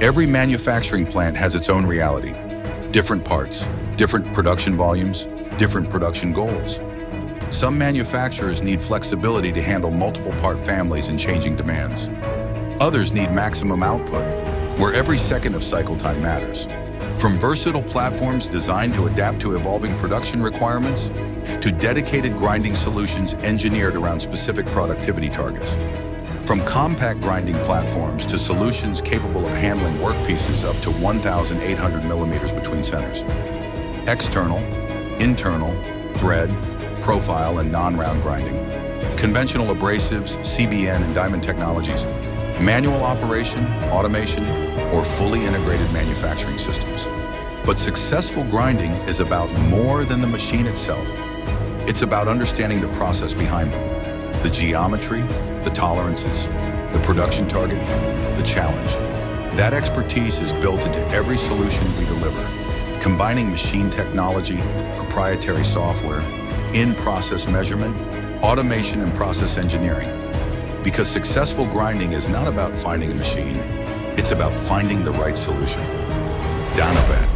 Every manufacturing plant has its own reality. Different parts, different production volumes, different production goals. Some manufacturers need flexibility to handle multiple part families and changing demands. Others need maximum output, where every second of cycle time matters. From versatile platforms designed to adapt to evolving production requirements, to dedicated grinding solutions engineered around specific productivity targets. From compact grinding platforms to solutions capable of handling workpieces up to 1,800 millimeters between centers. External, internal, thread, profile, and non-round grinding. Conventional abrasives, CBN, and diamond technologies. Manual operation, automation, or fully integrated manufacturing systems. But successful grinding is about more than the machine itself. It's about understanding the process behind them. The geometry, the tolerances, the production target, the challenge. That expertise is built into every solution we deliver, combining machine technology, proprietary software, in-process measurement, automation, and process engineering. Because successful grinding is not about finding a machine, it's about finding the right solution. Danobat.